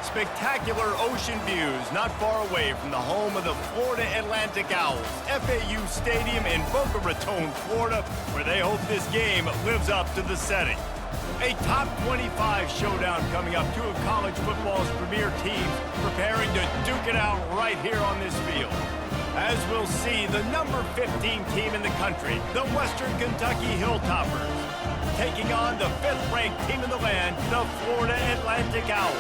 spectacular ocean views not far away from the home of the Florida Atlantic Owls, FAU Stadium in Boca Raton, Florida, where they hope this game lives up to the setting. A top 25 showdown coming up, two of college football's premier teams preparing to duke it out right here on this field. As we'll see, the number 15 team in the country, the Western Kentucky Hilltoppers, taking on the 5th-ranked team in the land, the Florida Atlantic Owls.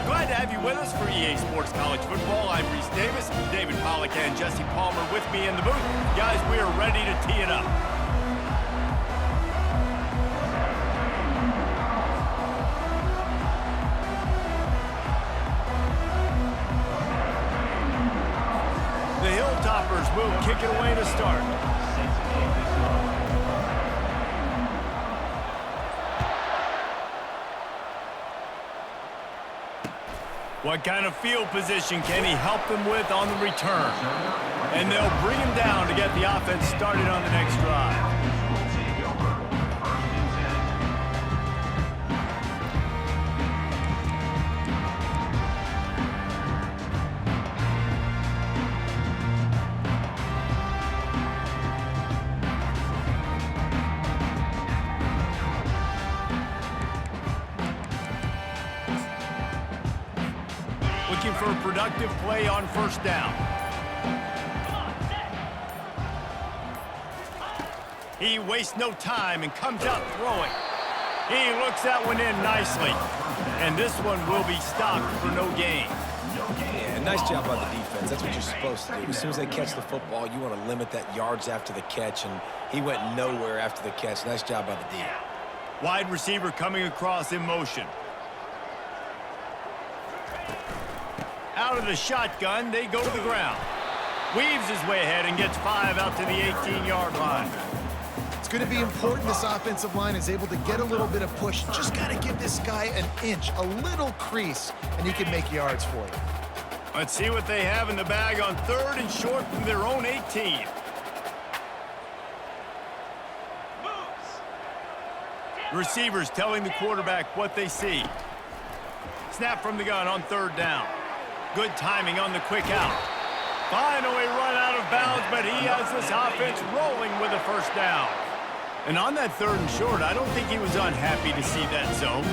Glad to have you with us for EA Sports College Football. I'm Reese Davis, David Pollack and Jesse Palmer with me in the booth. Guys, we are ready to tee it up. The Hilltoppers will kick it away to start. What kind of field position can he help them with on the return? And they'll bring him down to get the offense started on the next drive. Looking for a productive play on first down. He wastes no time and comes out throwing. He looks that one in nicely. And this one will be stopped for no gain. Yeah, nice job by the defense. That's what you're supposed to do. As soon as they catch the football, you want to limit that yards after the catch, and he went nowhere after the catch. Nice job by the D. Wide receiver coming across in motion. Out of the shotgun, they go to the ground. Weaves his way ahead and gets 5 out to the 18-yard line. It's going to be important this offensive line is able to get a little bit of push. Just got to give this guy an inch, a little crease, and he can make yards for you. Let's see what they have in the bag on 3rd and short from their own 18. Receivers telling the quarterback what they see. Snap from the gun on 3rd down. Good timing on the quick out. Finally run out of bounds, but he has this offense rolling with a first down. And on that 3rd and short, I don't think he was unhappy to see that zone.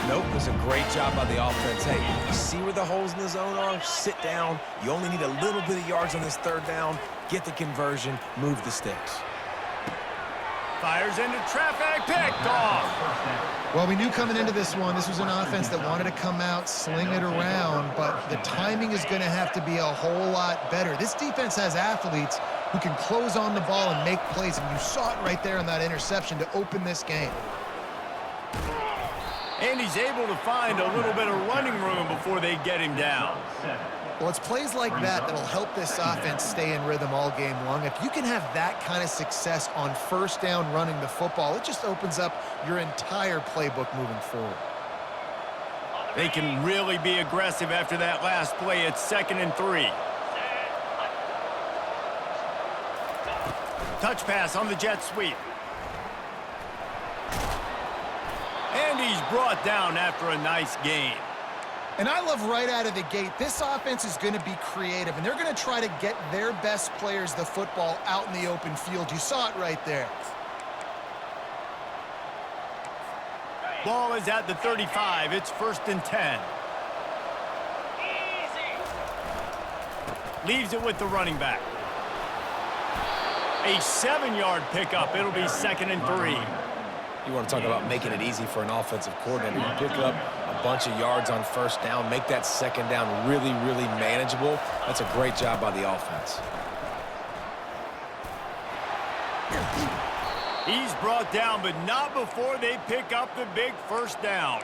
Nope, it was a great job by the offense. Hey, you see where the holes in the zone are? Sit down. You only need a little bit of yards on this 3rd down. Get the conversion. Move the sticks. Fires into traffic, picked off. Well, we knew coming into this one, this was an offense that wanted to come out, sling it around, but the timing is going to have to be a whole lot better. This defense has athletes who can close on the ball and make plays, and you saw it right there on that interception to open this game. And he's able to find a little bit of running room before they get him down. Well, it's plays like that that'll help this offense stay in rhythm all game long. If you can have that kind of success on first down running the football, it just opens up your entire playbook moving forward. They can really be aggressive after that last play. It's 2nd and 3. Touch pass on the jet sweep. And he's brought down after a nice gain. And I love right out of the gate, this offense is going to be creative, and they're going to try to get their best players the football out in the open field. You saw it right there. Ball is at the 35. It's 1st and 10. Leaves it with the running back. A 7-yard pickup. It'll be 2nd and 3. You want to talk about making it easy for an offensive coordinator. You pick up a bunch of yards on first down, make that 2nd down really, really manageable. That's a great job by the offense. He's brought down, but not before they pick up the big first down.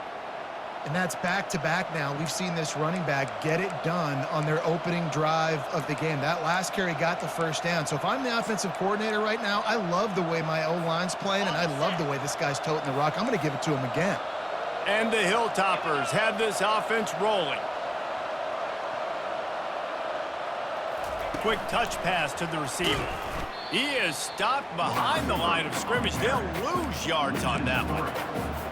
And that's back-to-back now. We've seen this running back get it done on their opening drive of the game. That last carry got the first down. So if I'm the offensive coordinator right now, I love the way my O-line's playing, and I love the way this guy's toting the rock. I'm going to give it to him again. And the Hilltoppers have this offense rolling. Quick touch pass to the receiver. He is stopped behind the line of scrimmage. They'll lose yards on that one.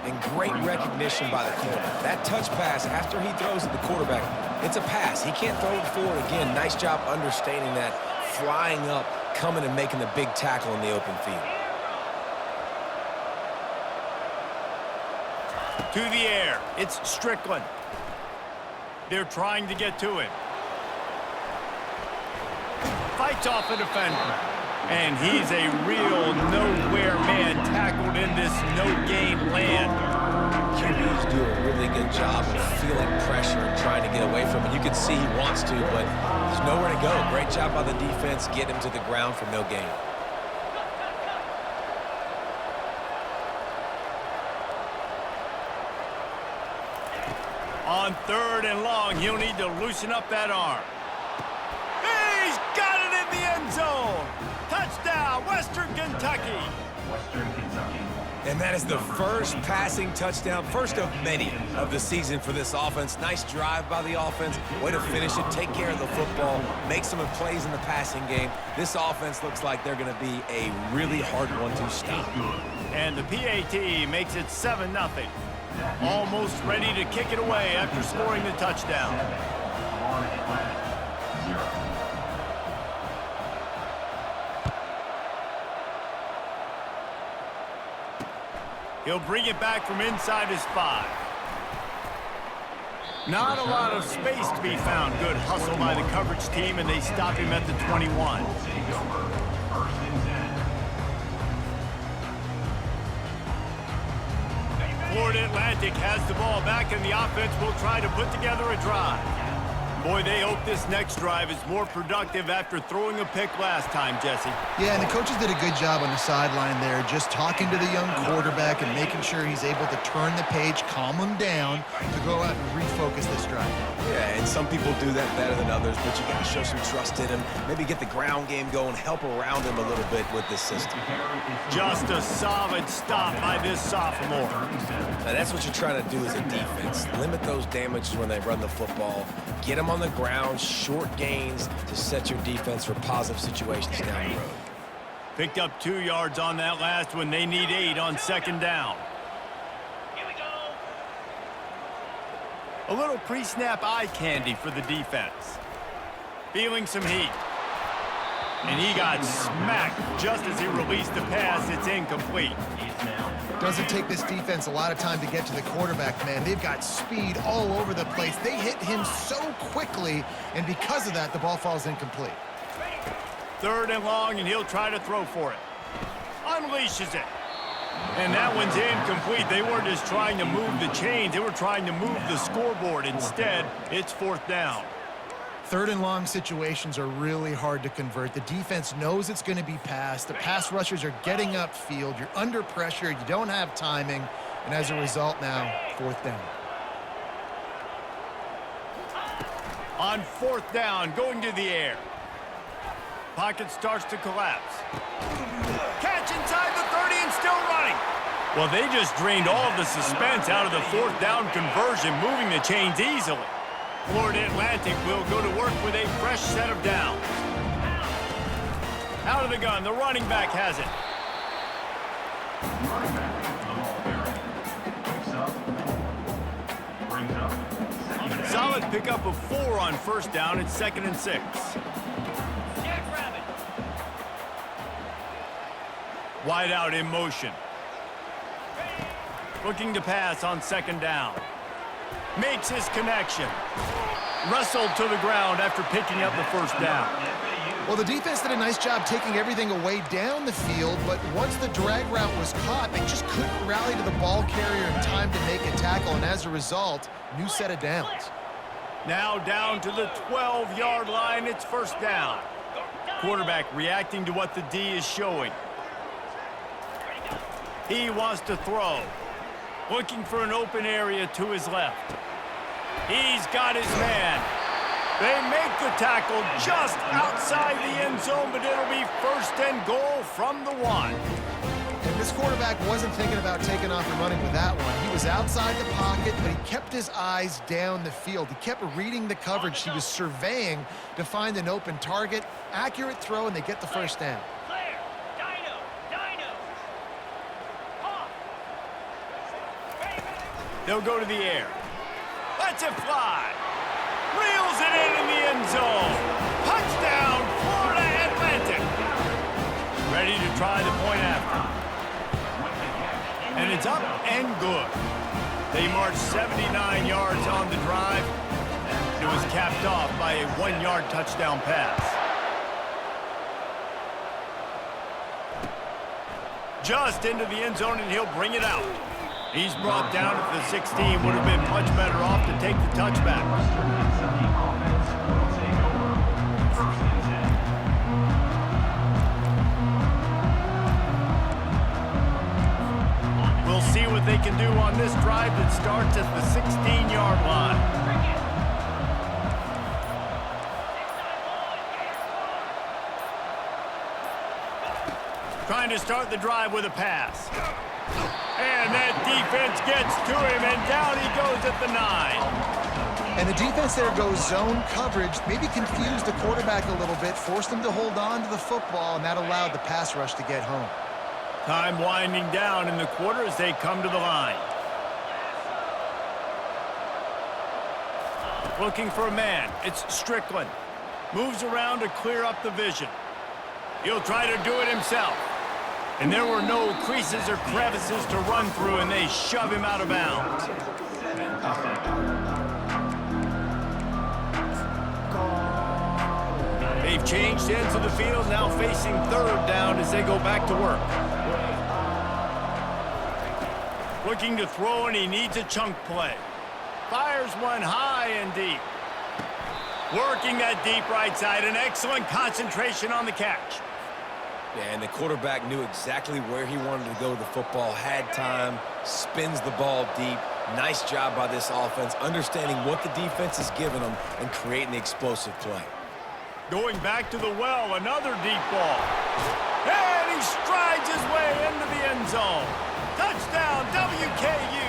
And great recognition by the corner. That touch pass after he throws at the quarterback, it's a pass. He can't throw it forward again. Nice job understanding that, flying up, coming and making the big tackle in the open field. To the air, it's Strickland. They're trying to get to him. Fights off a defender. And he's a real nowhere man tackled in this no-gain land. QBs do a really good job of feeling pressure and trying to get away from it. You can see he wants to, but there's nowhere to go. Great job by the defense, get him to the ground for no gain. On 3rd and long, he'll need to loosen up that arm. He's got it in the end zone. Touchdown, Western Kentucky. And that is the first passing touchdown, first of many of the season for this offense. Nice drive by the offense. Way to finish it, take care of the football, make some plays in the passing game. This offense looks like they're going to be a really hard one to stop. And the PAT makes it 7-0. Almost ready to kick it away after scoring the touchdown. He'll bring it back from inside his 5. Not a lot of space to be found. Good hustle by the coverage team, and they stop him at the 21. Florida Atlantic has the ball back, and the offense will try to put together a drive. Boy, they hope this next drive is more productive after throwing a pick last time, Jesse. Yeah, and the coaches did a good job on the sideline there, just talking to the young quarterback and making sure he's able to turn the page, calm him down, to go out and refocus this drive. Yeah, and some people do that better than others, but you got to show some trust in him, maybe get the ground game going, help around him a little bit with this system. Just a solid stop by this sophomore. Now, that's what you're trying to do as a defense. Limit those damages when they run the football. Get them on the ground, short gains to set your defense for positive situations down the road. Picked up 2 yards on that last one. They need 8 on 2nd down. Here we go. A little pre-snap eye candy for the defense. Feeling some heat. And he got smacked just as he released the pass. It's incomplete. Doesn't take this defense a lot of time to get to the quarterback, man. They've got speed all over the place. They hit him so quickly, and because of that, the ball falls incomplete. 3rd and long, and he'll try to throw for it. Unleashes it. And that one's incomplete. They weren't just trying to move the chains. They were trying to move the scoreboard. Instead, it's 4th down. 3rd and long situations are really hard to convert. The defense knows it's going to be passed. The pass rushers are getting upfield. You're under pressure. You don't have timing. And as a result now, 4th down. On 4th down, going to the air. Pocket starts to collapse. Catch inside the 30 and still running. Well, they just drained all of the suspense out of the 4th down conversion, moving the chains easily. Florida Atlantic will go to work with a fresh set of downs. Out of the gun, the running back has it. Solid pickup of 4 on 1st down. It's 2nd and 6. Wide out in motion. Looking to pass on 2nd down. Makes his connection. Wrestled to the ground after picking up the 1st down. Well, the defense did a nice job taking everything away down the field, but once the drag route was caught, they just couldn't rally to the ball carrier in time to make a tackle, and as a result, new set of downs. Now down to the 12-yard line. It's 1st down. Quarterback reacting to what the D is showing. He wants to throw. Looking for an open area to his left. He's got his man. They make the tackle just outside the end zone, but it'll be 1st and goal from the 1. And this quarterback wasn't thinking about taking off and running with that one. He was outside the pocket, but he kept his eyes down the field. He kept reading the coverage. He was surveying to find an open target. Accurate throw, and they get the 1st down. They'll go to the air. Lets it fly. Reels it in the end zone. Touchdown, Florida Atlantic. Ready to try the point after. And it's up and good. They marched 79 yards on the drive. It was capped off by a 1-yard touchdown pass. Just into the end zone, and he'll bring it out. He's brought down at the 16. Would have been much better off to take the touchback. We'll see what they can do on this drive that starts at the 16-yard line. Trying to start the drive with a pass. And that defense gets to him, and down he goes at the 9. And the defense there goes zone coverage, maybe confused the quarterback a little bit, forced him to hold on to the football, and that allowed the pass rush to get home. Time winding down in the quarter as they come to the line. Looking for a man. It's Strickland. Moves around to clear up the vision. He'll try to do it himself. And there were no creases or crevices to run through, and they shove him out of bounds. They've changed ends of the field, now facing third down as they go back to work. Looking to throw, and he needs a chunk play. Fires one high and deep. Working that deep right side, an excellent concentration on the catch. Yeah, and the quarterback knew exactly where he wanted to go with the football, had time, spins the ball deep. Nice job by this offense, understanding what the defense is giving them and creating the explosive play. Going back to the well, another deep ball. And he strides his way into the end zone. Touchdown, WKU.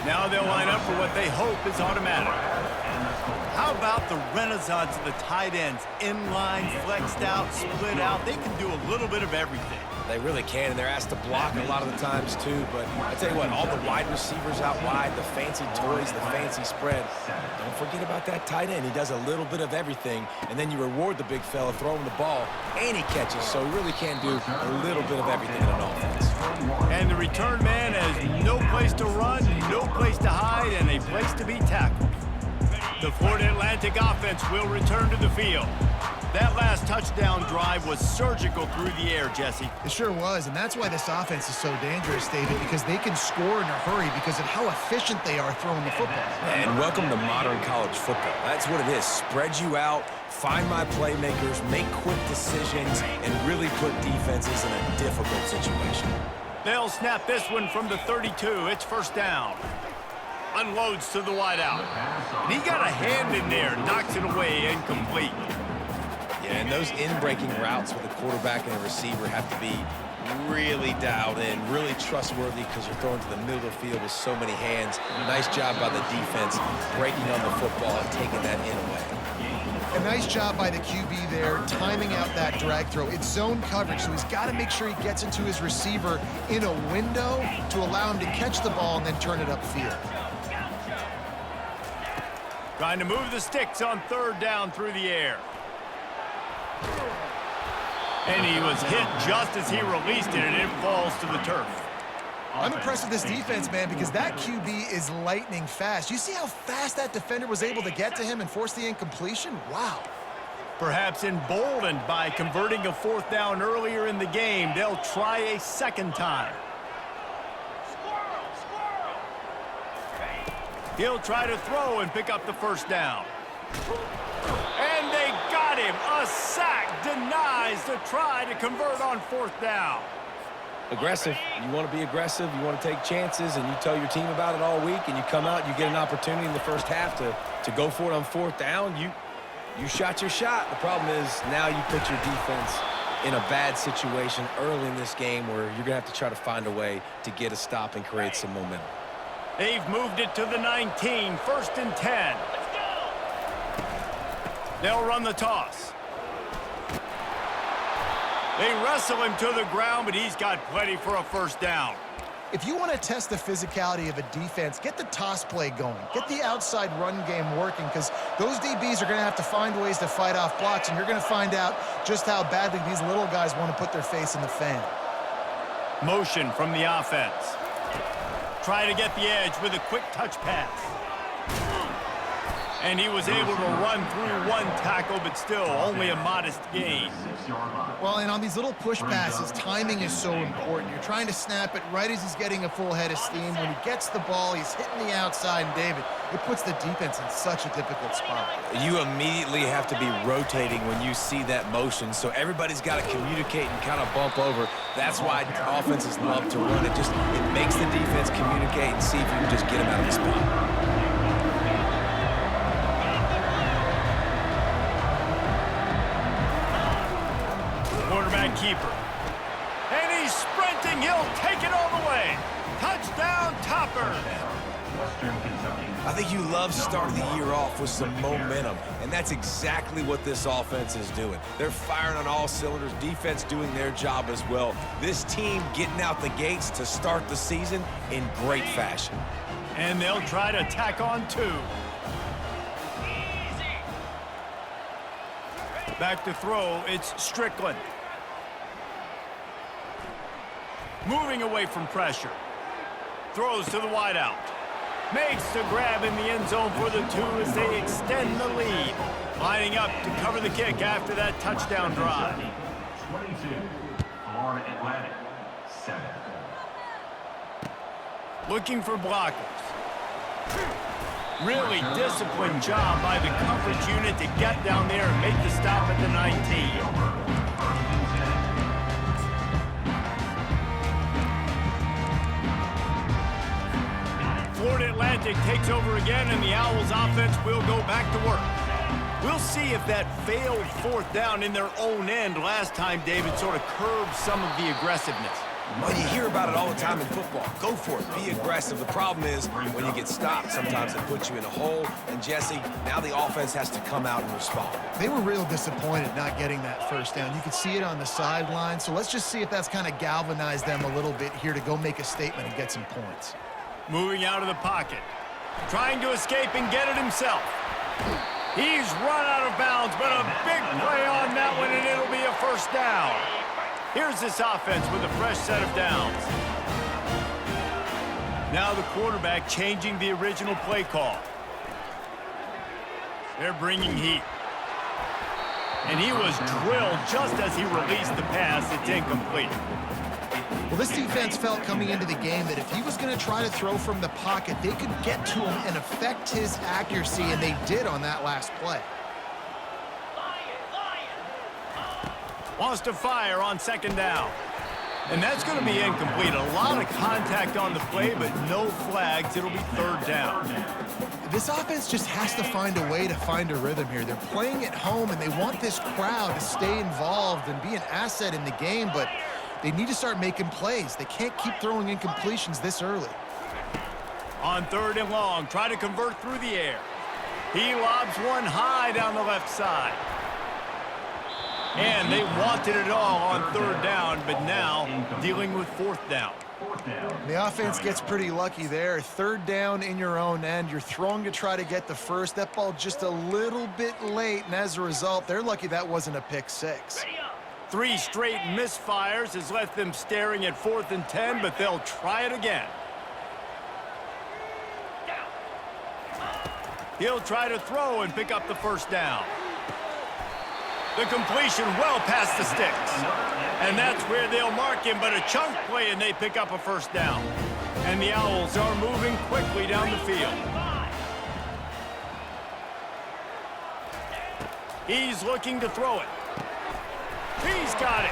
Now they'll line up for what they hope is automatic. How about the renaissance of the tight ends? Inline, flexed out, split out. They can do a little bit of everything. They really can, and they're asked to block a lot of the times too. But I tell you what, all the wide receivers out wide, the fancy toys, the fancy spread. Don't forget about that tight end. He does a little bit of everything, and then you reward the big fella throwing the ball, and he catches. So he really can do a little bit of everything in an offense. And the return man has no place to run, no place to hide, and a place to be tackled. The Florida Atlantic offense will return to the field. That last touchdown drive was surgical through the air, Jesse. It sure was, and that's why this offense is so dangerous, David, because they can score in a hurry because of how efficient they are throwing the football. And welcome to modern college football. That's what it is. Spread you out, find my playmakers, make quick decisions, and really put defenses in a difficult situation. They'll snap this one from the 32. It's first down. Unloads to the wideout. And he got a hand in there, knocks it away, incomplete. Yeah, and those in-breaking routes with a quarterback and a receiver have to be really dialed in, really trustworthy because you're throwing to the middle of the field with so many hands. Nice job by the defense breaking on the football and taking that in away. A nice job by the QB there, timing out that drag throw. It's zone coverage, so he's got to make sure he gets into his receiver in a window to allow him to catch the ball and then turn it upfield. Trying to move the sticks on third down through the air. And he was hit just as he released it, and it falls to the turf. I'm impressed with this defense, man, because that QB is lightning fast. You see how fast that defender was able to get to him and force the incompletion? Wow. Perhaps emboldened by converting a fourth down earlier in the game, they'll try a second time. He'll try to throw and pick up the first down. And they got him. A sack denies the try to convert on fourth down. Aggressive. You want to be aggressive. You want to take chances, and you tell your team about it all week, and you come out, you get an opportunity in the first half to go for it on fourth down. You shot your shot. The problem is now you put your defense in a bad situation early in this game where you're going to have to try to find a way to get a stop and create some momentum. They've moved it to the 19, first and 10. They'll run the toss. They wrestle him to the ground, but he's got plenty for a first down. If you want to test the physicality of a defense, get the toss play going. Get the outside run game working, because those DBs are going to have to find ways to fight off blocks, and you're going to find out just how badly these little guys want to put their face in the fan. Motion from the offense. Try to get the edge with a quick touch pass. And he was able to run through one tackle, but still only a modest gain. Well, and on these little push passes, timing is so important. You're trying to snap it right as he's getting a full head of steam. When he gets the ball, he's hitting the outside, and David, it puts the defense in such a difficult spot. You immediately have to be rotating when you see that motion, so everybody's got to communicate and kind of bump over. That's why offenses love to run it. It makes the defense communicate and see if you can just get them out of the spot. Quarterback keeper. And he's sprinting. He'll take it all the way. Touchdown, Topper. I think you love starting the year off with some momentum, and that's exactly what this offense is doing. They're firing on all cylinders, defense doing their job as well. This team getting out the gates to start the season in great fashion. And they'll try to tack on two. Back to throw, it's Strickland. Moving away from pressure. Throws to the wideout. Makes the grab in the end zone for the two as they extend the lead. Lining up to cover the kick after that touchdown drive. 22, Florida Atlantic, 7. Looking for blockers. Really disciplined job by the coverage unit to get down there and make the stop at the 19. Florida Atlantic takes over again, and the Owls offense will go back to work. We'll see if that failed fourth down in their own end last time, David, sort of curbed some of the aggressiveness. Well, you hear about it all the time in football. Go for it. Be aggressive. The problem is when you get stopped, sometimes it puts you in a hole. And, Jesse, now the offense has to come out and respond. They were real disappointed not getting that first down. You could see it on the sideline. So let's just see if that's kind of galvanized them a little bit here to go make a statement and get some points. Moving out of the pocket. Trying to escape and get it himself. He's run out of bounds, but a big play on that one, and it'll be a first down. Here's this offense with a fresh set of downs. Now the quarterback changing the original play call. They're bringing heat. And he was drilled just as he released the pass. It's incomplete. Well, this defense felt coming into the game that if he was going to try to throw from the pocket, they could get to him and affect his accuracy, and they did on that last play. Wants to fire on second down. And that's going to be incomplete. A lot of contact on the play, but no flags. It'll be third down. This offense just has to find a way to find a rhythm here. They're playing at home, and they want this crowd to stay involved and be an asset in the game, but they need to start making plays. They can't keep throwing incompletions this early. On third and long, try to convert through the air. He lobs one high down the left side. And they wanted it all on third down, but now dealing with fourth down. The offense gets pretty lucky there. Third down in your own end. You're throwing to try to get the first. That ball just a little bit late, and as a result, they're lucky that wasn't a pick six. 3 straight misfires has left them staring at 4th and 10, but they'll try it again. He'll try to throw and pick up the first down. The completion well past the sticks. And that's where they'll mark him, but a chunk play and they pick up a first down. And the Owls are moving quickly down the field. He's looking to throw it. He's got it.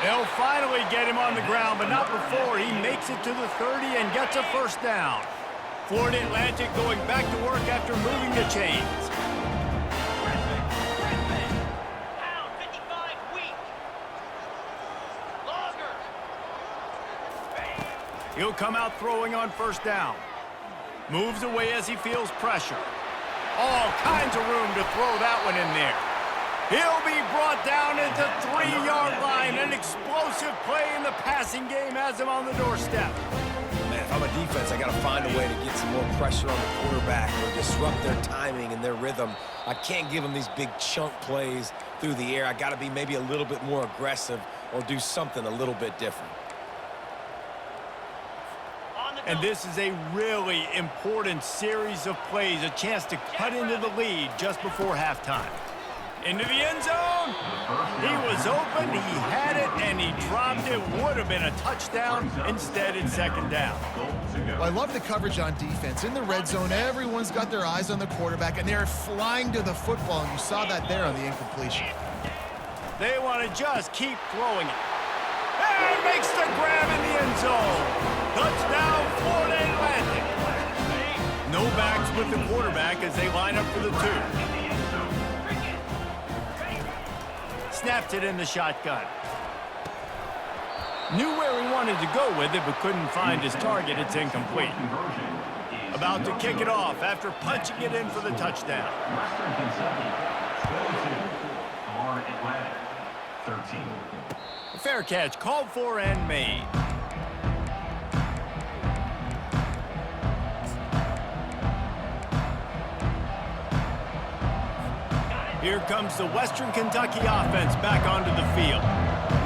They'll finally get him on the ground, but not before he makes it to the 30 and gets a first down. Florida Atlantic going back to work after moving the chains. He'll come out throwing on first down. Moves away as he feels pressure. All kinds of room to throw that one in there. He'll be brought down at the 3-yard line. An explosive play in the passing game has him on the doorstep. if I'm a defense, I got to find a way to get some more pressure on the quarterback or disrupt their timing and their rhythm. I can't give them these big chunk plays through the air. I got to be maybe a little bit more aggressive or do something a little bit different. And this is a really important series of plays, a chance to cut into the lead just before halftime. Into the end zone. He was open, he had it, and he dropped it. Would have been a touchdown. Instead, it's second down. Well, I love the coverage on defense. In the red zone, everyone's got their eyes on the quarterback, and they're flying to the football, and you saw that there on the incompletion. They want to just keep throwing it. And makes the grab in the end zone. Touchdown, Florida Atlantic. No backs with the quarterback as they line up for the two. Snapped it in the shotgun. Knew where he wanted to go with it, but couldn't find his target. It's incomplete. About to kick it off after punching it in for the touchdown. Western Kentucky, 22. Florida Atlantic, 13. Fair catch, called for and made. Here comes the Western Kentucky offense back onto the field.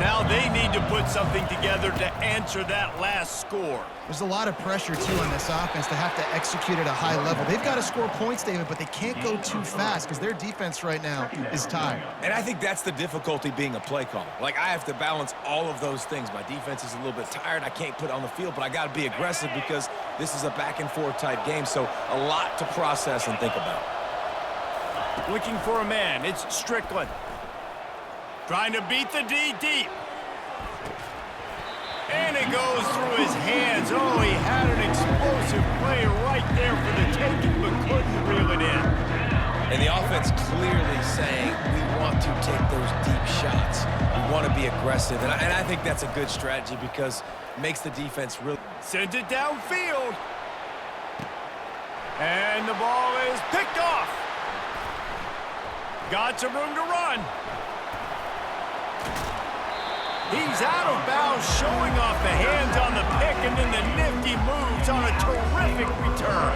Now they need to put something together to answer that last score. There's a lot of pressure, too, on this offense to have to execute at a high level. They've got to score points, David, but they can't go too fast because their defense right now is tired. And I think that's the difficulty being a play caller. Like, I have to balance all of those things. My defense is a little bit tired. I can't put it on the field, but I got to be aggressive because this is a back-and-forth type game, so a lot to process and think about. Looking for a man, it's Strickland. Trying to beat the D deep. And it goes through his hands. Oh, he had an explosive play right there for the taking, but couldn't reel it in. And the offense clearly saying, we want to take those deep shots. We want to be aggressive. And I think that's a good strategy because it makes the defense really... Sends it downfield. And the ball is picked off. Got some room to run. He's out of bounds, showing off the hands on the pick, and then the nifty moves on a terrific return.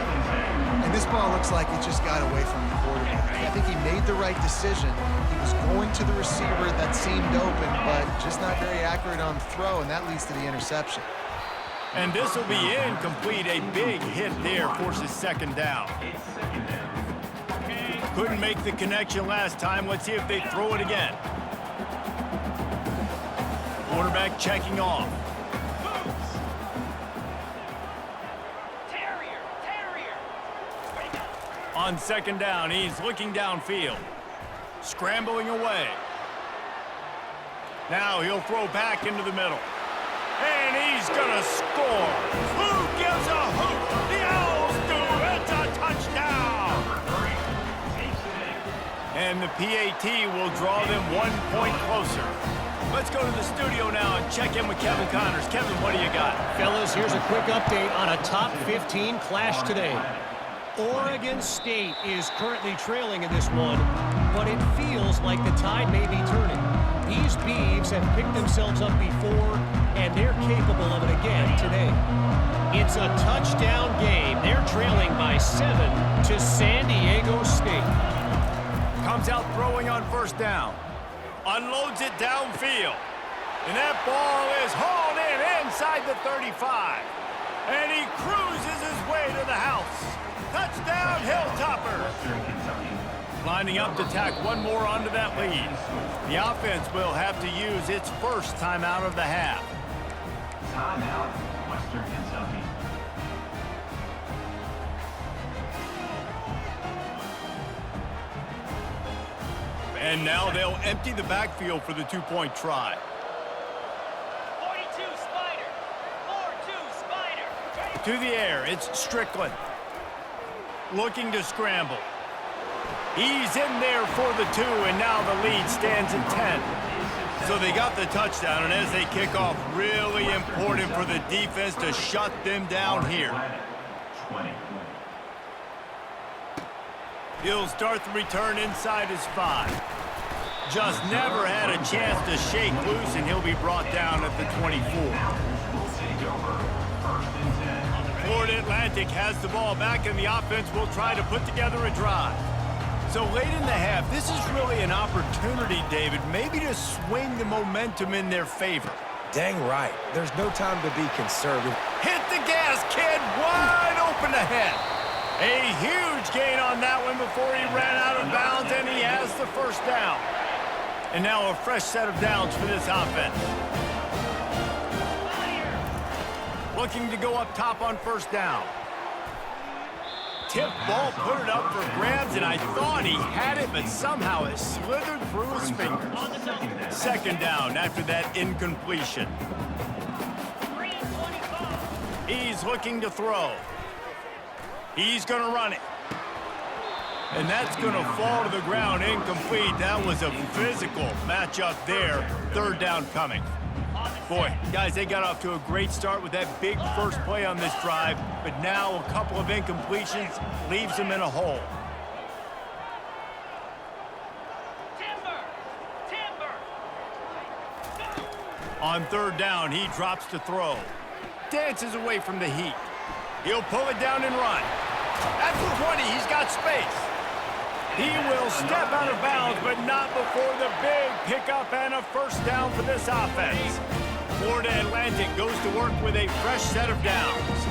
And this ball looks like it just got away from the quarterback. I think he made the right decision. He was going to the receiver that seemed open, but just not very accurate on the throw, and that leads to the interception. And this will be incomplete. A big hit there forces second down. Couldn't make the connection last time. Let's see if they throw it again. Quarterback checking off. On second down, he's looking downfield. Scrambling away. Now he'll throw back into the middle. And he's gonna score. Who gives a hoot? The Owls do. It's a touchdown. And the PAT will draw them 1 point closer. Let's go to the studio now and check in with Kevin Connors. Kevin, what do you got? Fellas, here's a quick update on a top 15 clash today. Oregon State is currently trailing in this one, but it feels like the tide may be turning. These Beavs have picked themselves up before, and they're capable of it again today. It's a touchdown game. They're trailing by 7 to San Diego State. Comes out throwing on first down. Unloads it downfield. And that ball is hauled in inside the 35. And he cruises his way to the house. Touchdown, Hilltoppers. Lining up to tack one more onto that lead. The offense will have to use its first timeout of the half. Timeout, Western Kentucky. And now they'll empty the backfield for the two-point try. 42 Spider. 4-2 Spider. To the air, it's Strickland. Looking to scramble. He's in there for the 2, and now the lead stands at 10. So they got the touchdown, and as they kick off, really important for the defense to shut them down here. 20. He'll start the return inside his 5. Just never had a chance to shake loose, and he'll be brought down at the 24. Will take over 1st and 10. Atlantic has the ball back, and the offense will try to put together a drive. So late in the half, this is really an opportunity, David, maybe to swing the momentum in their favor. Dang right. There's no time to be conservative. Hit the gas, kid. Wide open ahead. A huge gain on that one before he ran out of bounds, and he has the first down. And now a fresh set of downs for this offense. Looking to go up top on first down. Tip ball, put it up for grabs, and I thought he had it, but somehow it slithered through his fingers. Second down after that incompletion. He's looking to throw. He's going to run it. And that's going to fall to the ground incomplete. That was a physical matchup there. Third down coming. Boy, guys, they got off to a great start with that big first play on this drive, but now a couple of incompletions leaves them in a hole. On third down, he drops to throw. Dances away from the heat. He'll pull it down and run. At the 20, he's got space. He will step out of bounds, but not before the big pickup and a first down for this offense. Florida Atlantic goes to work with a fresh set of downs.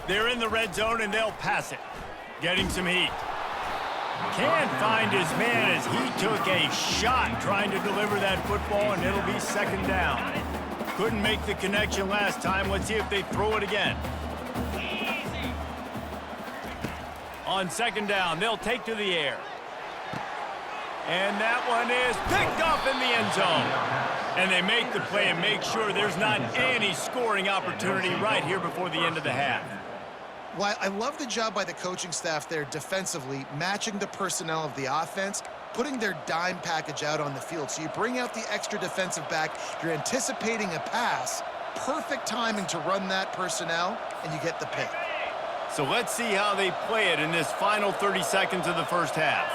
They're in the red zone, and they'll pass it. Getting some heat. Can't find his man as he took a shot trying to deliver that football, and it'll be second down. Couldn't make the connection last time. Let's see if they throw it again. On second down, they'll take to the air. And that one is picked up in the end zone. And they make the play and make sure there's not any scoring opportunity right here before the end of the half. Well, I love the job by the coaching staff there defensively, matching the personnel of the offense, putting their dime package out on the field. So you bring out the extra defensive back, you're anticipating a pass, perfect timing to run that personnel, and you get the pick. So let's see how they play it in this final 30 seconds of the first half.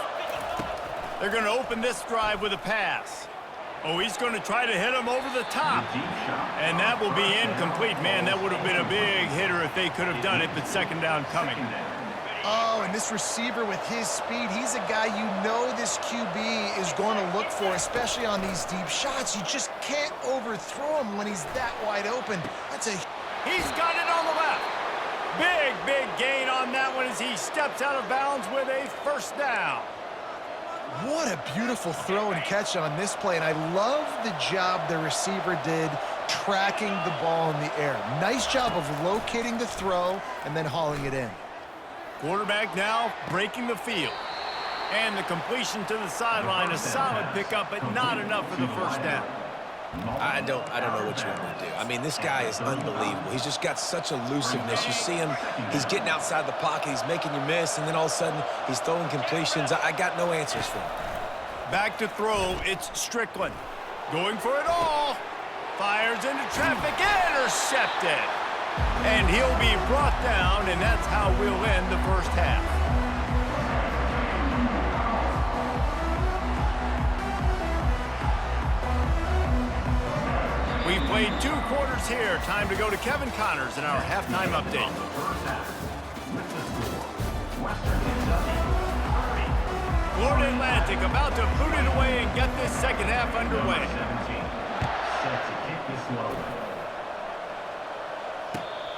They're going to open this drive with a pass. Oh, he's going to try to hit him over the top. And that will be incomplete. Man, that would have been a big hitter if they could have done it, but second down coming. Oh, and this receiver with his speed, he's a guy you know this QB is going to look for, especially on these deep shots. You just can't overthrow him when he's that wide open. He's got it on the left. Big gain on that one as he steps out of bounds with a first down. What a beautiful throw and catch on this play, and I love the job the receiver did tracking the ball in the air. Nice job of locating the throw and then hauling it in. Quarterback now breaking the field. And the completion to the sideline, a solid pickup, but not enough for the first down. I don't know what you want me to do. I mean, this guy is unbelievable. He's just got such elusiveness. You see him, he's getting outside the pocket, he's making you miss, and then all of a sudden, he's throwing completions. I got no answers for him. Back to throw, it's Strickland. Going for it all. Fires into traffic, intercepted. And he'll be brought down, and that's how we'll end the first half. We've played 2 quarters here. Time to go to Kevin Connors in our halftime update. Florida Atlantic about to boot it away and get this second half underway.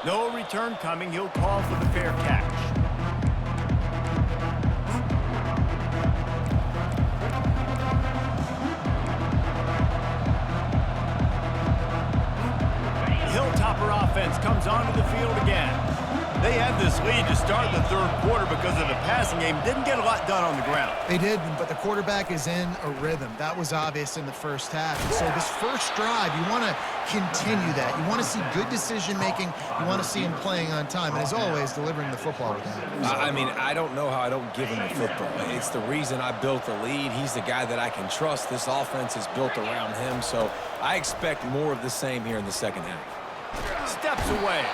No return coming. He'll call for the fair catch. Hilltopper offense comes onto the field again. They had this lead to start the third quarter because of the passing game. Didn't get a lot done on the ground. They did, but the quarterback is in a rhythm. That was obvious in the first half. And so this first drive, you want to continue that. You want to see good decision-making. You want to see him playing on time. And as always, delivering the football with that. I mean, I don't know how I don't give him the football. It's the reason I built the lead. He's the guy that I can trust. This offense is built around him. So I expect more of the same here in the second half. Steps away.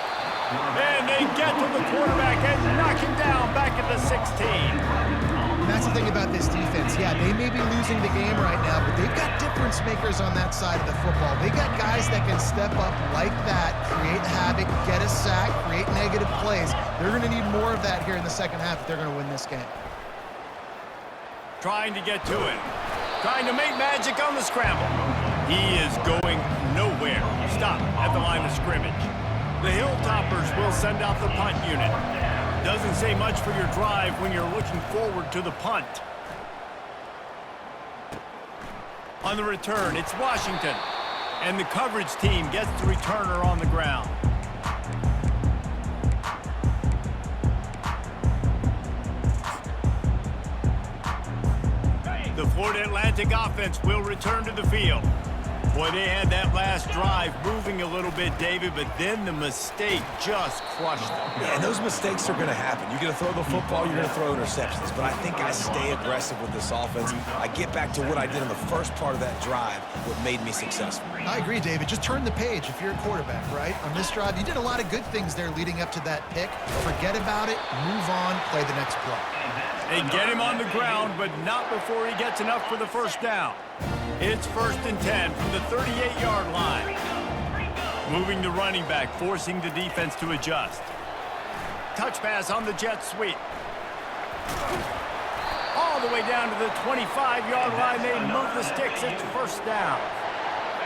And they get to the quarterback and knock him down back at the 16. And that's the thing about this defense. Yeah, they may be losing the game right now, but they've got different difference makers on that side of the football. They got guys that can step up like that, create havoc, get a sack, create negative plays. They're going to need more of that here in the second half if they're going to win this game. Trying to get to it. Trying to make magic on the scramble. He is going nowhere. Stop at the line of scrimmage. The Hilltoppers will send out the punt unit. Doesn't say much for your drive when you're looking forward to the punt. On the return, it's Washington. And the coverage team gets the returner on the ground. The Florida Atlantic offense will return to the field. Boy, they had that last drive moving a little bit, David, but then the mistake just crushed them. Yeah, and those mistakes are going to happen. You're going to throw the football, you're going to throw interceptions. But I think I stay aggressive with this offense. I get back to what I did in the first part of that drive, what made me successful. I agree, David. Just turn the page if you're a quarterback, right? On this drive, you did a lot of good things there leading up to that pick. Forget about it, move on, play the next play. They get him on the ground, but not before he gets enough for the first down. It's 1st and 10 from the 38-yard line. Moving the running back, forcing the defense to adjust. Touch pass on the jet sweep. All the way down to the 25-yard line. They move the sticks. It's 1st down.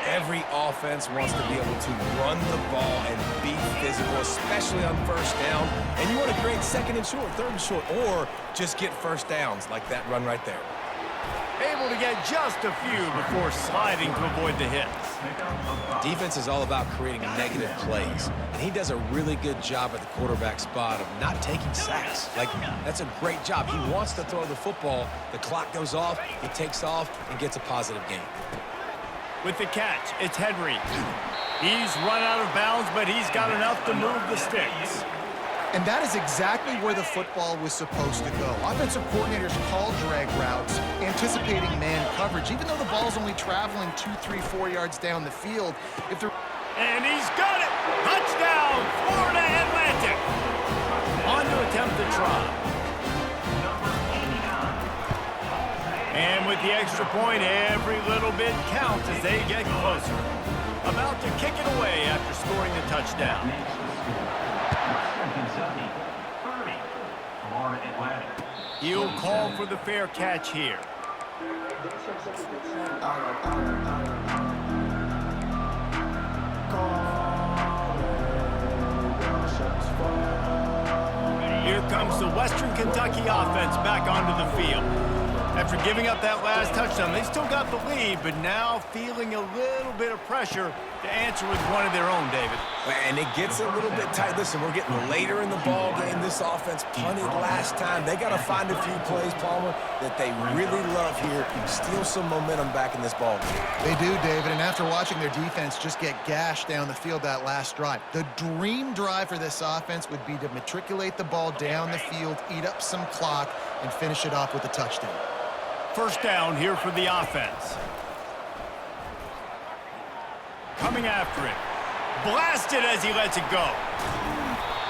Every offense wants to be able to run the ball and be physical, especially on 1st down. And you want to create 2nd and short, 3rd and short, or just get 1st downs like that run right there. Able to get just a few before sliding to avoid the hits. Defense is all about creating negative plays, and he does a really good job at the quarterback spot of not taking sacks. Like, that's a great job. He wants to throw the football. The clock goes off, he takes off, and gets a positive gain. With the catch, it's Henry. He's run out of bounds, but he's got enough to move the sticks. And that is exactly where the football was supposed to go. Offensive coordinators call drag routes, anticipating man coverage. Even though the ball's only traveling 2, 3, 4 yards down the field, if they're... And he's got it! Touchdown, Florida Atlantic! On to attempt the try. And with the extra point, every little bit counts as they get closer. About to kick it away after scoring the touchdown. He'll call for the fair catch here. Here comes the Western Kentucky offense back onto the field. After giving up that last touchdown, they still got the lead, but now feeling a little bit of pressure to answer with one of their own, David. And it gets a little bit tight. Listen, we're getting later in the ball game. This offense punted last time. They got to find a few plays, Palmer, that they really love here. Steal some momentum back in this ball game. They do, David, and after watching their defense just get gashed down the field that last drive, the dream drive for this offense would be to matriculate the ball down the field, eat up some clock, and finish it off with a touchdown. 1st down here for the offense. Coming after it. Blasted as he lets it go.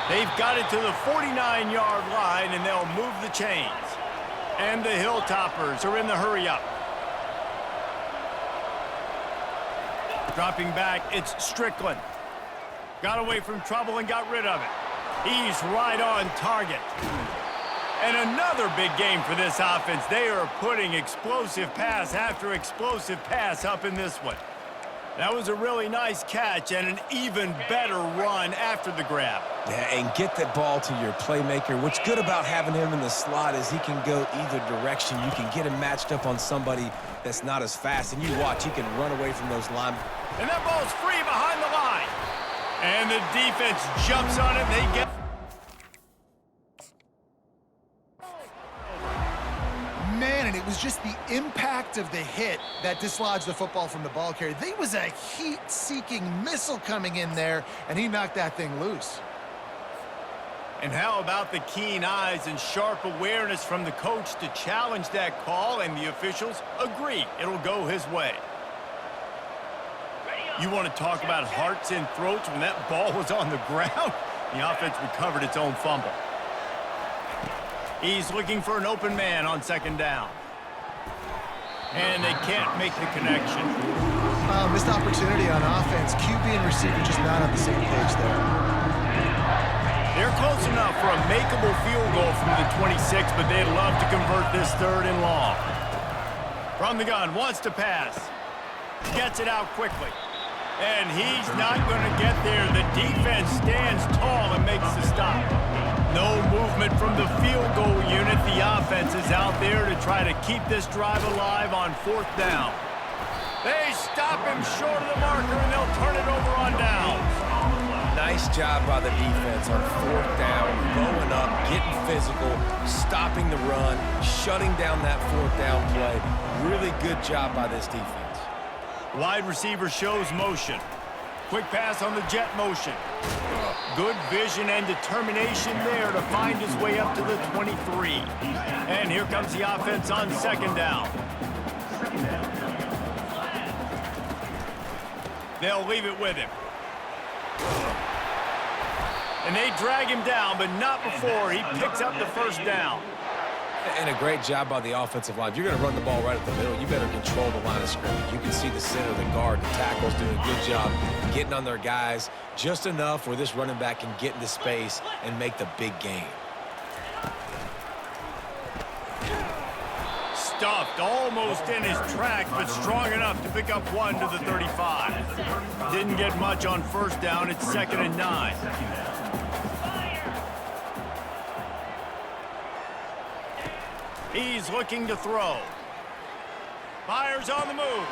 They've got it to the 49-yard line, and they'll move the chains. And the Hilltoppers are in the hurry-up. Dropping back, it's Strickland. Got away from trouble and got rid of it. He's right on target. And another big game for this offense. They are putting explosive pass after explosive pass up in this one. That was a really nice catch and an even better run after the grab. Yeah, and get that ball to your playmaker. What's good about having him in the slot is he can go either direction. You can get him matched up on somebody that's not as fast. And you watch, he can run away from those linemen. And that ball's free behind the line. And the defense jumps on it. They get... Man, and it was just the impact of the hit that dislodged the football from the ball carrier. There was a heat-seeking missile coming in there, and he knocked that thing loose. And how about the keen eyes and sharp awareness from the coach to challenge that call, and the officials agree it'll go his way. You want to talk about hearts and throats when that ball was on the ground? The offense recovered its own fumble. He's looking for an open man on 2nd down. And they can't make the connection. Missed opportunity on offense. QB and receiver just not on the same page there. They're close enough for a makeable field goal from the 26, but they'd love to convert this 3rd and long. From the gun, wants to pass. Gets it out quickly. And he's not going to get there. The defense stands tall and makes the stop. No movement from the field goal unit. The offense is out there to try to keep this drive alive on 4th down. They stop him short of the marker, and they'll turn it over on downs. Nice job by the defense on 4th down, going up, getting physical, stopping the run, shutting down that 4th down play. Really good job by this defense. Wide receiver shows motion. Quick pass on the jet motion. Good vision and determination there to find his way up to the 23. And here comes the offense on 2nd down. They'll leave it with him. And they drag him down, but not before he picks up the 1st down. And a great job by the offensive line. If you're going to run the ball right up the middle, you better control the line of scrimmage. You can see the center, the guard, the tackles doing a good job getting on their guys just enough where this running back can get into space and make the big gain. Stuffed almost in his tracks, but strong enough to pick up 1 to the 35. Didn't get much on 1st down. It's 2nd and 9. He's looking to throw. Fires on the move.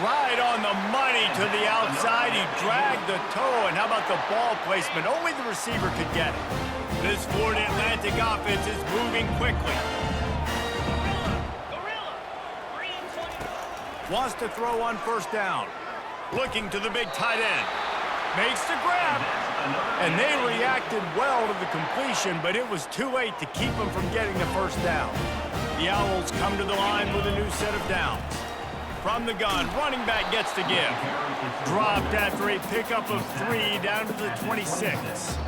Right on the money to the outside. He dragged the toe, and how about the ball placement? Only the receiver could get it. This Florida Atlantic offense is moving quickly. Wants to throw on 1st down. Looking to the big tight end. Makes the grab. And they reacted well to the completion, but it was too late to keep them from getting the 1st down. The Owls come to the line with a new set of downs. From the gun, running back gets to give. Dropped after a pickup of 3 down to the 26.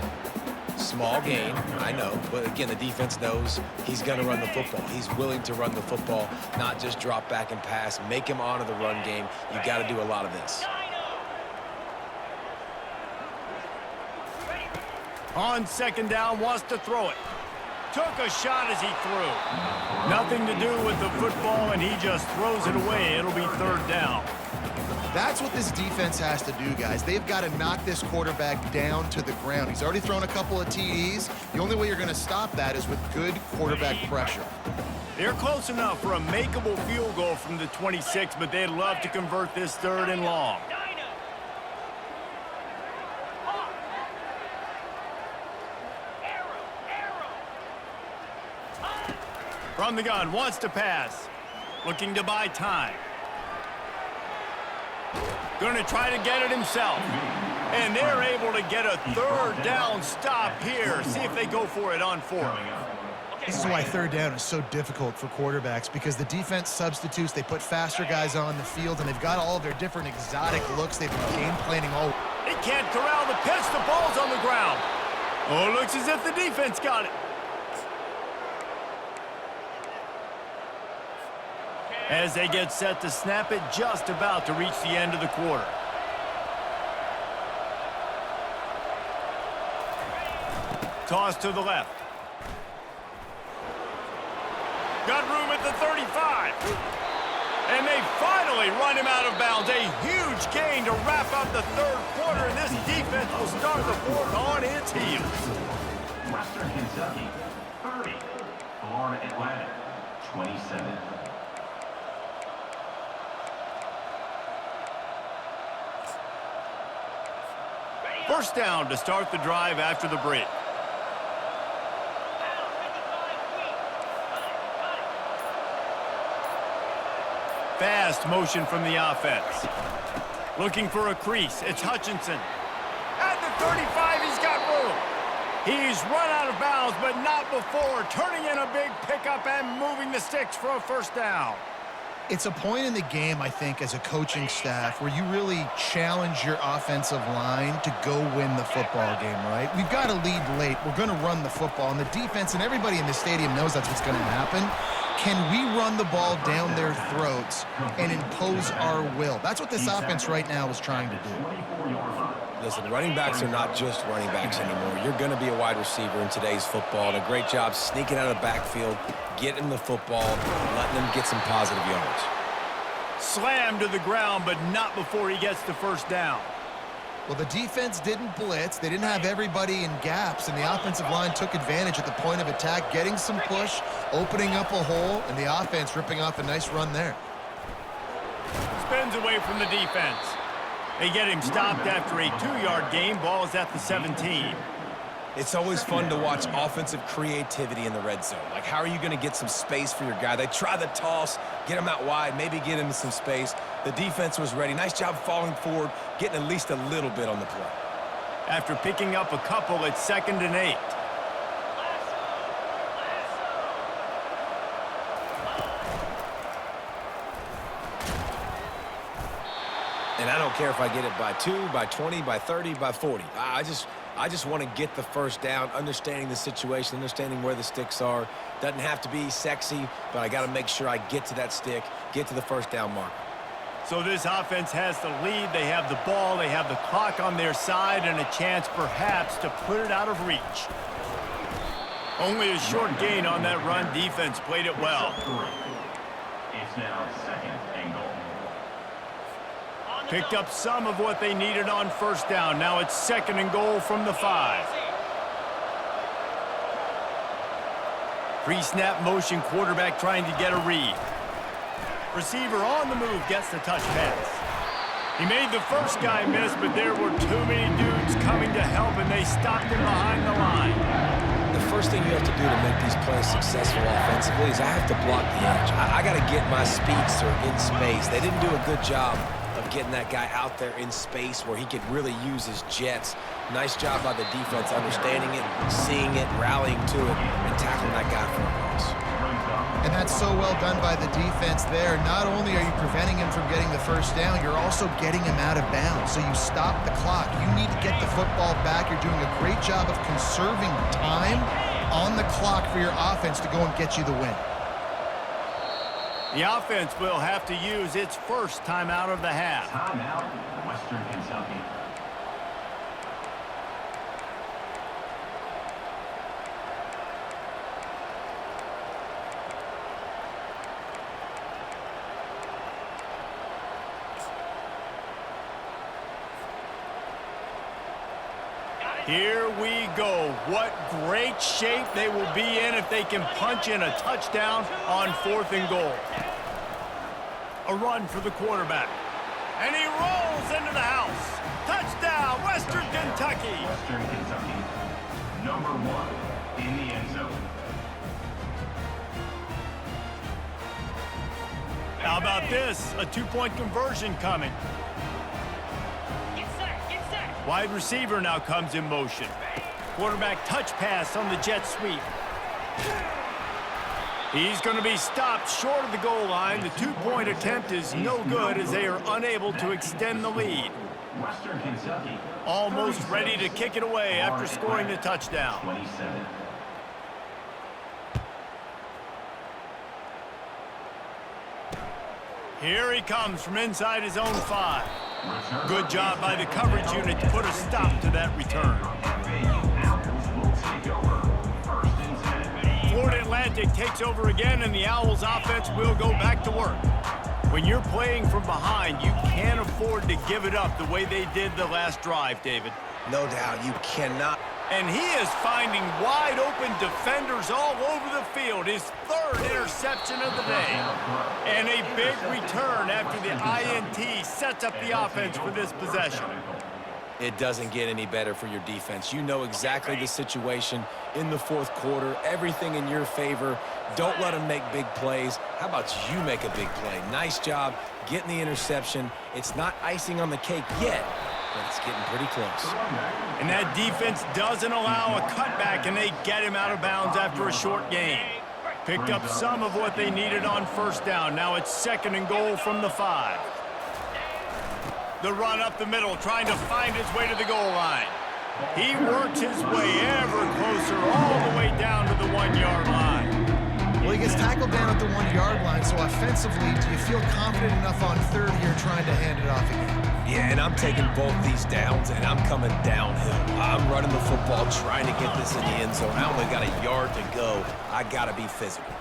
Small gain, I know, but again, the defense knows he's going to run the football. He's willing to run the football, not just drop back and pass, make him honor the run game. You got to do a lot of this. On 2nd down, wants to throw it. Took a shot as he threw. Nothing to do with the football, and he just throws it away. It'll be 3rd down. That's what this defense has to do, guys. They've got to knock this quarterback down to the ground. He's already thrown a couple of TDs. The only way you're going to stop that is with good quarterback pressure. They're close enough for a makeable field goal from the 26, but they'd love to convert this 3rd and long. From the gun, wants to pass. Looking to buy time. Going to try to get it himself. And they're able to get a 3rd down stop here. See if they go for it on 4th. This is why 3rd down is so difficult for quarterbacks, because the defense substitutes. They put faster guys on the field, and they've got all of their different exotic looks. They've been game planning all. They can't corral the pitch. The ball's on the ground. Oh, it looks as if the defense got it. As they get set to snap it, just about to reach the end of the quarter. Toss to the left. Got room at the 35. And they finally run him out of bounds. A huge gain to wrap up the 3rd quarter, and this defense will start the 4th on its heels. Western Kentucky, 30. Florida Atlantic, 27. First down to start the drive after the break. Fast motion from the offense. Looking for a crease. It's Hutchinson. At the 35, he's got room. He's run out of bounds, but not before. Turning in a big pickup and moving the sticks for a 1st down. It's a point in the game, I think, as a coaching staff where you really challenge your offensive line to go win the football game, right? We've got to lead late. We're going to run the football. And the defense and everybody in the stadium knows that's what's going to happen. Can we run the ball down their throats and impose our will? That's what this offense right now is trying to do. Listen, running backs are not just running backs anymore. You're going to be a wide receiver in today's football. And a great job sneaking out of the backfield, getting the football, and letting them get some positive yards. Slammed to the ground, but not before he gets the first down. Well, the defense didn't blitz. They didn't have everybody in gaps, and the offensive line took advantage at the point of attack, getting some push, opening up a hole, and the offense ripping off a nice run there. Spins away from the defense. They get him stopped after a 2-yard gain. Ball is at the 17. It's always fun to watch offensive creativity in the red zone. Like, how are you going to get some space for your guy? They try the toss, get him out wide, maybe get him some space. The defense was ready. Nice job falling forward, getting at least a little bit on the play. After picking up a couple, it's 2nd and 8. And I don't care if I get it by 2, by 20, by 30, by 40. I just want to get the first down, understanding the situation, understanding where the sticks are. Doesn't have to be sexy, but I got to make sure I get to that stick, get to the first down mark. So this offense has the lead. They have the ball. They have the clock on their side and a chance perhaps to put it out of reach. Only a short gain on that run. Defense played it well. It's now 2nd and goal. Picked up some of what they needed on first down. Now it's 2nd and goal from the 5. Pre-snap motion, quarterback trying to get a read. Receiver on the move, gets the touch pass. He made the first guy miss, but there were too many dudes coming to help, and they stopped him behind the line. The first thing you have to do to make these plays successful offensively is I have to block the edge. I got to get my speedster in space. They didn't do a good job of getting that guy out there in space where he could really use his jets. Nice job by the defense understanding it, seeing it, rallying to it, and tackling that guy for a loss. And that's so well done by the defense there. Not only are you preventing him from getting the first down, you're also getting him out of bounds. So you stop the clock. You need to get the football back. You're doing a great job of conserving time on the clock for your offense to go and get you the win. The offense will have to use its first timeout of the half. Timeout, Western Kentucky. Here we go. What great shape they will be in if they can punch in a touchdown on 4th and goal. A run for the quarterback. And he rolls into the house. Touchdown, Western Kentucky. Western Kentucky, number 1 in the end zone. How about this? A 2-point conversion coming. Wide receiver now comes in motion. Quarterback touch pass on the jet sweep. He's going to be stopped short of the goal line. The 2-point attempt is no good as they are unable to extend the lead. Western Kentucky, Almost ready to kick it away after scoring the touchdown. 27. Here he comes from inside his own 5. Good job by the coverage unit to put a stop to that return. Florida Atlantic takes over again, and the Owls offense will go back to work. When you're playing from behind, you can't afford to give it up the way they did the last drive, David. No doubt, you cannot. And he is finding wide-open defenders all over the field. His 3rd interception of the day. And a big return after the INT sets up the offense for this possession. It doesn't get any better for your defense. You know exactly the situation in the 4th quarter. Everything in your favor. Don't let them make big plays. How about you make a big play? Nice job getting the interception. It's not icing on the cake yet, but it's getting pretty close. And that defense doesn't allow a cutback, and they get him out of bounds after a short gain. Picked up some of what they needed on first down. Now it's 2nd and goal from the 5. The run up the middle, trying to find his way to the goal line. He works his way ever closer all the way down to the 1-yard line. Well, he gets tackled down at the 1-yard line, so offensively, do you feel confident enough on 3rd here trying to hand it off again? Yeah, and I'm taking both these downs, and I'm coming downhill. I'm running the football, trying to get this in the end zone. I only got a yard to go. I got to be physical.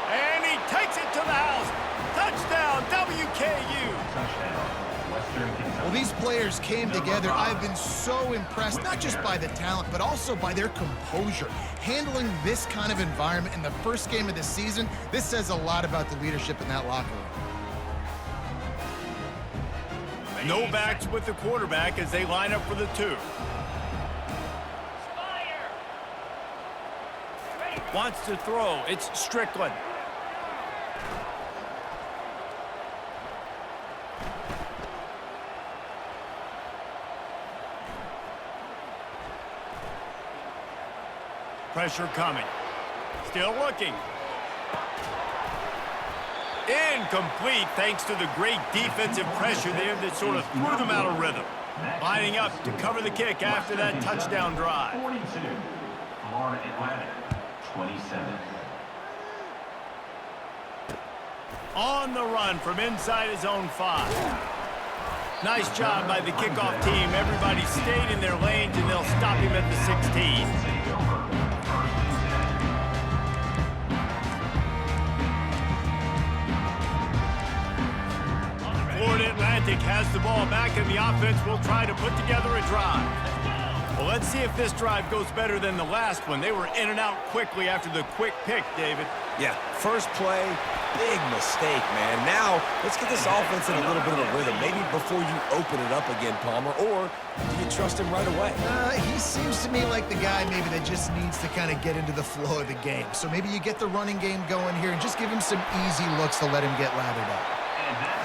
And he takes it to the house. Touchdown, WKU. Well, these players came together. I've been so impressed, not just by the talent, but also by their composure. Handling this kind of environment in the first game of the season, this says a lot about the leadership in that locker room. No backs with the quarterback as they line up for the 2. Wants to throw. It's Strickland. Pressure coming. Still looking. Incomplete thanks to the great defensive pressure there that sort of threw them out of rhythm. Lining up to cover the kick after that touchdown drive. 42. Florida Atlantic, 27. On the run from inside his own 5. Nice job by the kickoff team. Everybody stayed in their lanes, and they'll stop him at the 16. Florida Atlantic has the ball back, and the offense will try to put together a drive. Well, let's see if this drive goes better than the last one. They were in and out quickly after the quick pick, David. Yeah, first play, big mistake, man. Now, let's get this offense in a little bit of a rhythm. Maybe before you open it up again, Palmer, or do you trust him right away? He seems to me like the guy maybe that just needs to kind of get into the flow of the game. So maybe you get the running game going here and just give him some easy looks to let him get lathered up.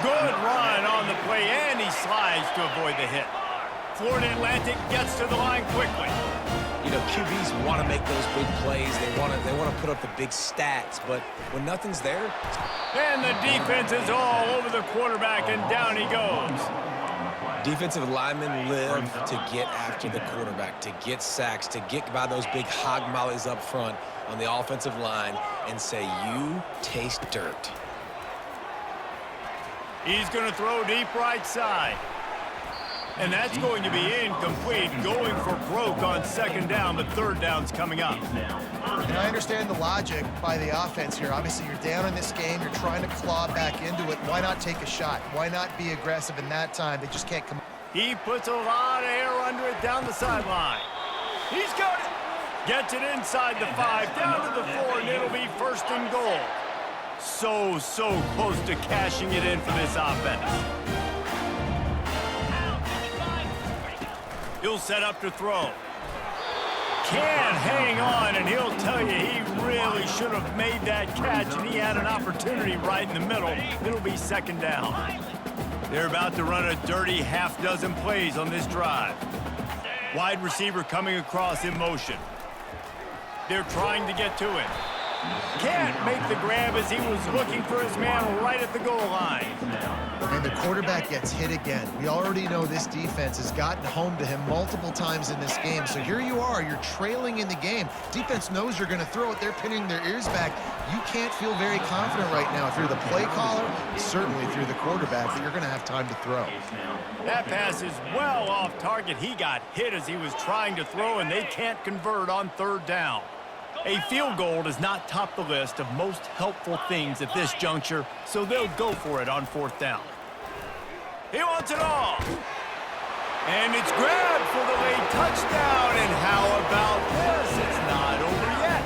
Good run on the play, and he slides to avoid the hit. Florida Atlantic gets to the line quickly. You know, QBs want to make those big plays. They want to put up the big stats, but when nothing's there. And the defense is all over the quarterback, and down he goes. Defensive linemen live to get after the quarterback, to get sacks, to get by those big hog mollies up front on the offensive line and say, you taste dirt. He's going to throw deep right side. And that's going to be incomplete, going for broke on 2nd down, but 3rd down's coming up. And I understand the logic by the offense here. Obviously, you're down in this game. You're trying to claw back into it. Why not take a shot? Why not be aggressive in that time? They just can't come. He puts a lot of air under it down the sideline. He's got it. Gets it inside the 5, down to the 4, and it'll be 1st and goal. So close to cashing it in for this offense. He'll set up to throw. Can't hang on, and he'll tell you he really should have made that catch, and he had an opportunity right in the middle. It'll be 2nd down. They're about to run a dirty half-dozen plays on this drive. Wide receiver coming across in motion. They're trying to get to it. Can't make the grab as he was looking for his man right at the goal line. And the quarterback gets hit again. We already know this defense has gotten home to him multiple times in this game. So here you are, you're trailing in the game. Defense knows you're going to throw it. They're pinning their ears back. You can't feel very confident right now if you're the play caller, certainly if you're the quarterback, that you're going to have time to throw. That pass is well off target. He got hit as he was trying to throw, and they can't convert on 3rd down. A field goal does not top the list of most helpful things at this juncture, so they'll go for it on 4th down. He wants it all. And it's grabbed for the late touchdown. And how about this? It's not over yet.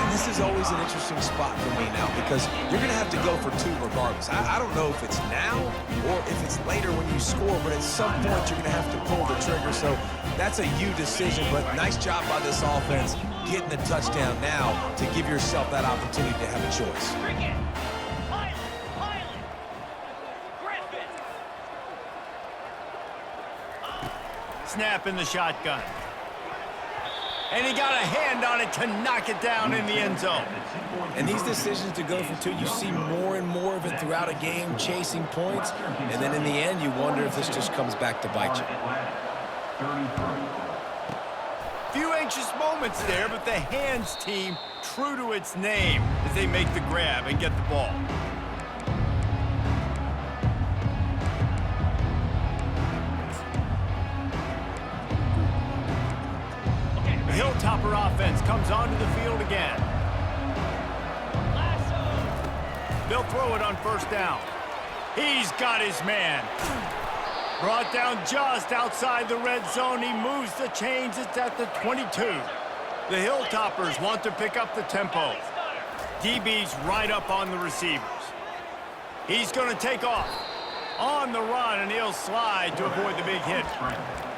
And this is always an interesting spot for me now because you're going to have to go for 2 regardless. I don't know if it's now or if it's later when you score, but at some point you're going to have to pull the trigger. So that's a you decision, but nice job by this offense getting the touchdown now to give yourself that opportunity to have a choice. Snap in the shotgun. And he got a hand on it to knock it down in the end zone. And these decisions to go for 2, you see more and more of it throughout a game, chasing points. And then in the end, you wonder if this just comes back to bite you. Few anxious moments there, but the hands team true to its name as they make the grab and get the ball. The Hilltopper offense comes onto the field again. They'll throw it on first down. He's got his man. Brought down just outside the red zone. He moves the chains. It's at the 22. The Hilltoppers want to pick up the tempo. DB's right up on the receivers. He's going to take off. On the run, and he'll slide to avoid the big hit.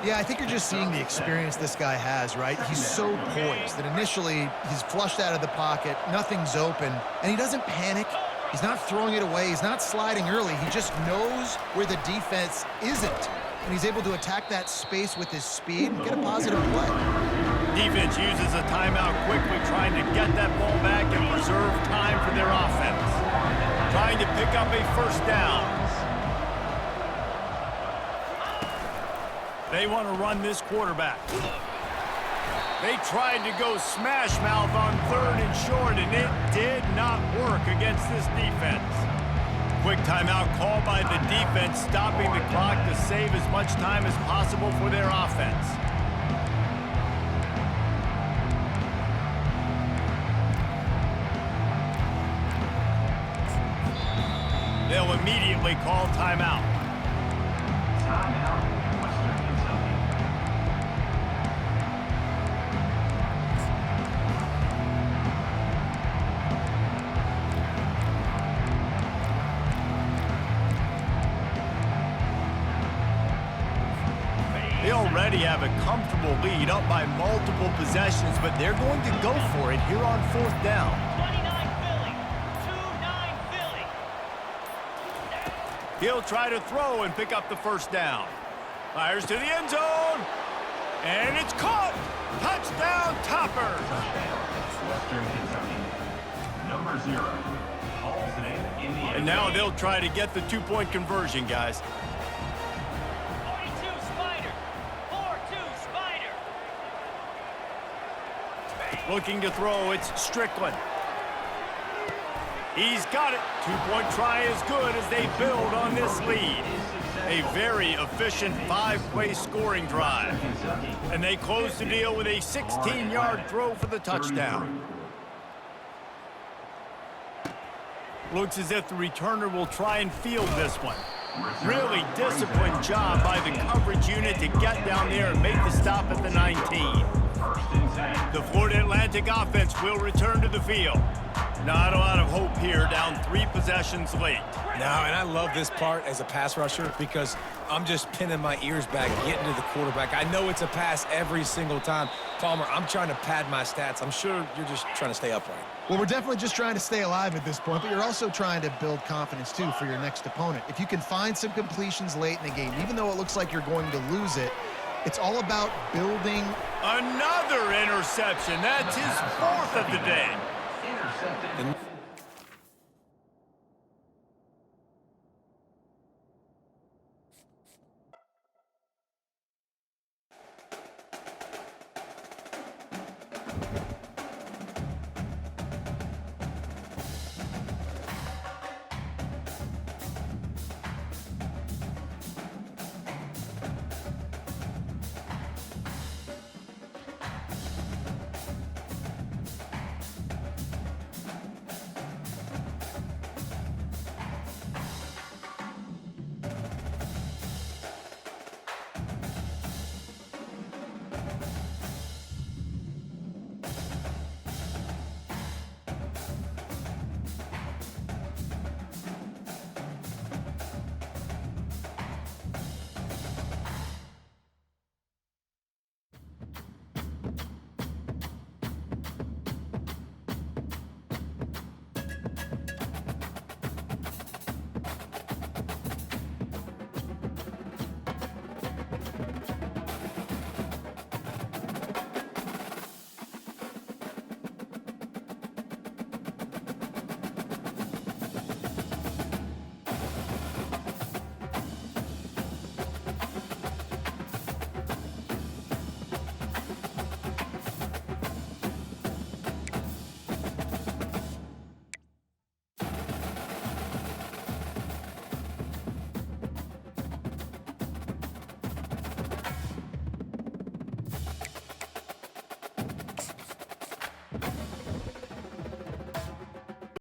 Yeah, I think you're just seeing the experience this guy has, right? He's so poised that initially he's flushed out of the pocket, nothing's open, and he doesn't panic. He's not throwing it away. He's not sliding early. He just knows where the defense isn't, and he's able to attack that space with his speed and get a positive play. Defense uses a timeout quickly, trying to get that ball back and preserve time for their offense. Trying to pick up a first down. They want to run this quarterback. They tried to go smash mouth on 3rd and short, and it did not work against this defense. Quick timeout call by the defense, stopping the clock to save as much time as possible for their offense. They'll immediately call timeout. Timeout, Western Kentucky. They already have a comfortable lead, up by multiple possessions, but they're going to go for it here on 4th down. 29 Philly. 2-9 Philly. He'll try to throw and pick up the first down. Fires to the end zone. And it's caught. Touchdown, Toppers. Western Kentucky. Number 0. Halsey in the And now they'll try to get the 2-point conversion, guys. 42 Spider. 4-2 Spider. Looking to throw, it's Strickland. He's got it. 2-point try is good as they build on this lead. A very efficient 5-play scoring drive. And they close the deal with a 16-yard throw for the touchdown. Looks as if the returner will try and field this one. Really disciplined job by the coverage unit to get down there and make the stop at the 19. The Florida Atlantic offense will return to the field. Not a lot of hope here, down 3 possessions late. No, and I love this part as a pass rusher because I'm just pinning my ears back, getting to the quarterback. I know it's a pass every single time. Palmer, I'm trying to pad my stats. I'm sure you're just trying to stay upright. Well, we're definitely just trying to stay alive at this point, but you're also trying to build confidence, too, for your next opponent. If you can find some completions late in the game, even though it looks like you're going to lose it, it's all about building. Another interception. That's his 4th of the day. And